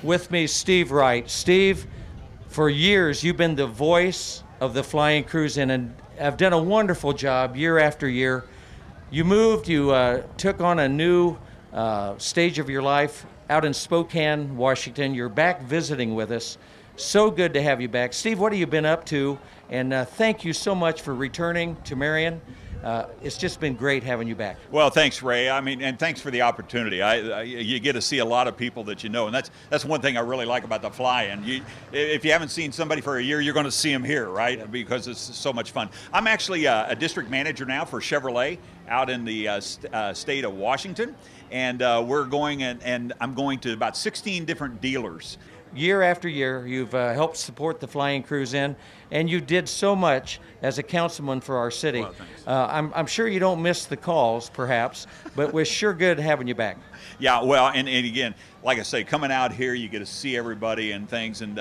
With me, Steve Wright. Steve, for years you've been the voice of the FlyInCruiseIn and have done a wonderful job year after year. You moved, you took on a new stage of your life out in Spokane, Washington. You're back visiting with us. So good to have you back. Steve, what have you been up to? And thank you so much for returning to Marion. It's just been great having you back. Well, thanks, Ray. I mean, and thanks for the opportunity. You get to see a lot of people that you know, and that's one thing I really like about the fly-in. If you haven't seen somebody for a year, you're going to see them here, right? Yeah. Because it's so much fun. I'm actually a district manager now for Chevrolet out in the state of Washington, and we're going and I'm going to about 16 different dealers. Year after year, you've helped support the FlyInCruiseIn, and you did so much as a councilman for our city. Well, thanks. I'm sure you don't miss the calls, perhaps, but we're sure good having you back. Yeah, well, and again, like I say, coming out here, you get to see everybody and things, and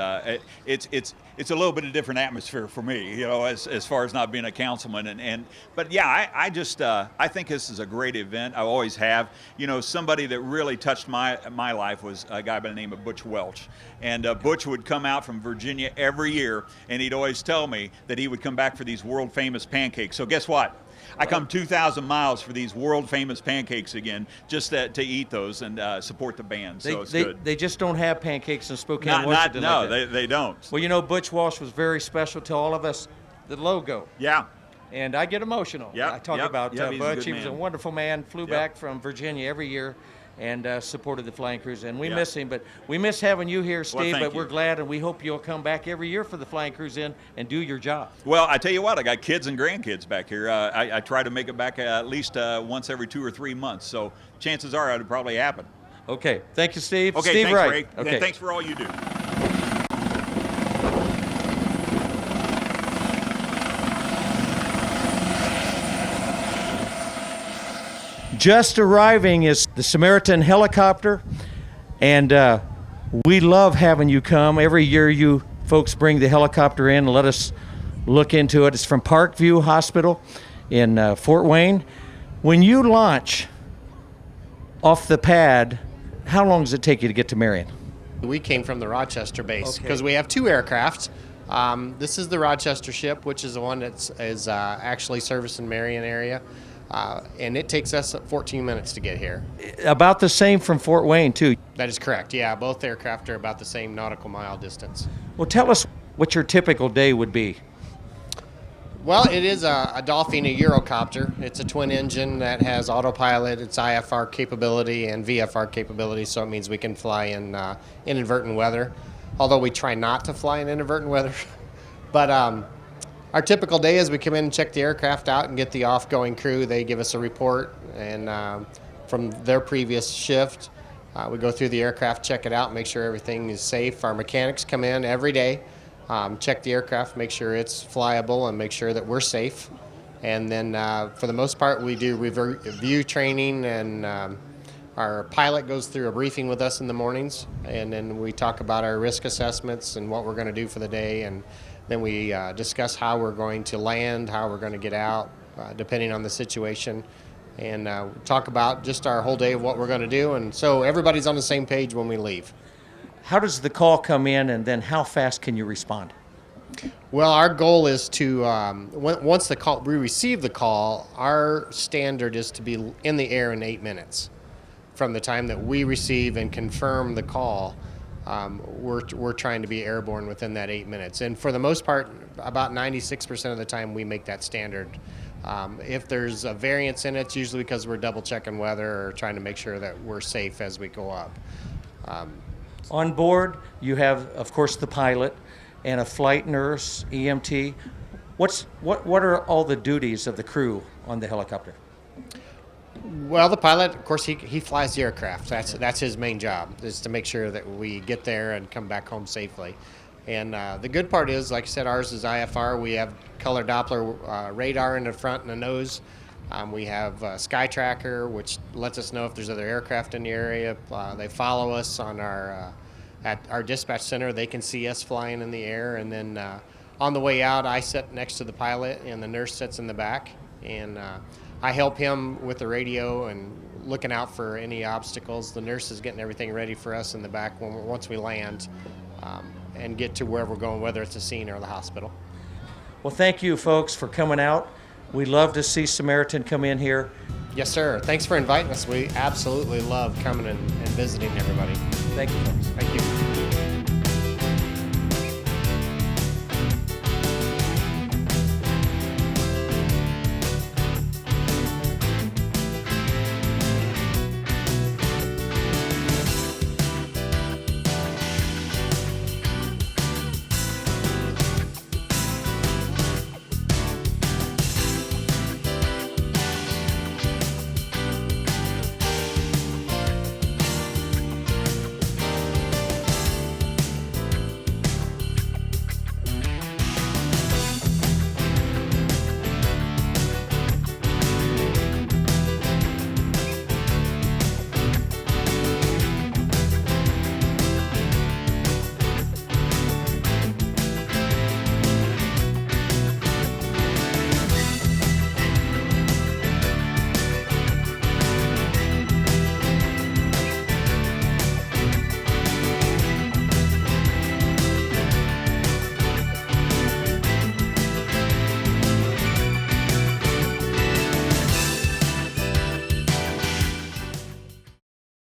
it's a little bit of different atmosphere for me, you know, as far as not being a councilman, but yeah, I think this is a great event. I always have. You know, somebody that really touched my life was a guy by the name of Butch Welch, and Butch would come out from Virginia every year, and he'd always tell me that he would come back for these world famous pancakes. So guess what? I come 2,000 miles for these world-famous pancakes again, just to eat those and support the band. So it's good. They just don't have pancakes in Spokane, Washington. No, like that. They don't. Well, you know, Butch Walsh was very special to all of us. The logo. Yeah. And I get emotional. Yep, I talk about he's Butch. a He was a wonderful man. Flew back from Virginia every year and supported the FlyInCruiseIn. We miss him, but we miss having you here, Steve. Well, but we're glad, and we hope you'll come back every year for the FlyInCruiseIn and do your job. Well, I tell you what, I got kids and grandkids back here. I try to make it back at least once every 2 or 3 months. So chances are it'll probably happen. Okay. Thank you, Steve. Okay, Steve thanks, Wright. Ray. Okay. And thanks for all you do. Just arriving is the Samaritan helicopter, and we love having you come. Every year you folks bring the helicopter in and let us look into it. It's from Parkview Hospital in Fort Wayne. When you launch off the pad, how long does it take you to get to Marion? We came from the Rochester base because we have 2 aircraft. This is the Rochester ship, which is the one that is actually servicing Marion area. And it takes us 14 minutes to get here. About the same from Fort Wayne, too. That is correct, yeah. Both aircraft are about the same nautical mile distance. Well, tell us what your typical day would be. Well, it is a Dolphin, a Eurocopter. It's a twin engine that has autopilot, it's IFR capability and VFR capability, so it means we can fly in inadvertent weather, although we try not to fly in inadvertent weather. But our typical day is we come in and check the aircraft out and get the off-going crew. They give us a report, and from their previous shift, we go through the aircraft, check it out, make sure everything is safe. Our mechanics come in every day, check the aircraft, make sure it's flyable, and make sure that we're safe. And then for the most part, we do review training, and our pilot goes through a briefing with us in the mornings, and then we talk about our risk assessments and what we're going to do for the day, and then we discuss how we're going to land, how we're going to get out, depending on the situation, and talk about just our whole day of what we're going to do. And so everybody's on the same page when we leave. How does the call come in, and then how fast can you respond? Well, our goal is to, once we receive the call, our standard is to be in the air in 8 minutes. From the time that we receive and confirm the call, we're trying to be airborne within that 8 minutes. And for the most part, about 96% of the time we make that standard. If there's a variance in it, it's usually because we're double checking weather or trying to make sure that we're safe as we go up. On board, you have, of course, the pilot and a flight nurse, EMT. What are all the duties of the crew on the helicopter? Well, the pilot, of course, he flies the aircraft. That's his main job, is to make sure that we get there and come back home safely. And the good part is, like I said, ours is IFR. We have color Doppler radar in the front and the nose. We have Sky Tracker, which lets us know if there's other aircraft in the area. They follow us on at our dispatch center. They can see us flying in the air. And then on the way out, I sit next to the pilot, and the nurse sits in the back. And I help him with the radio and looking out for any obstacles. The nurse is getting everything ready for us in the back once we land and get to where we're going, whether it's a scene or the hospital. Well, thank you, folks, for coming out. We love to see Samaritan come in here. Yes, sir. Thanks for inviting us. We absolutely love coming and visiting everybody. Thank you, folks. Thank you.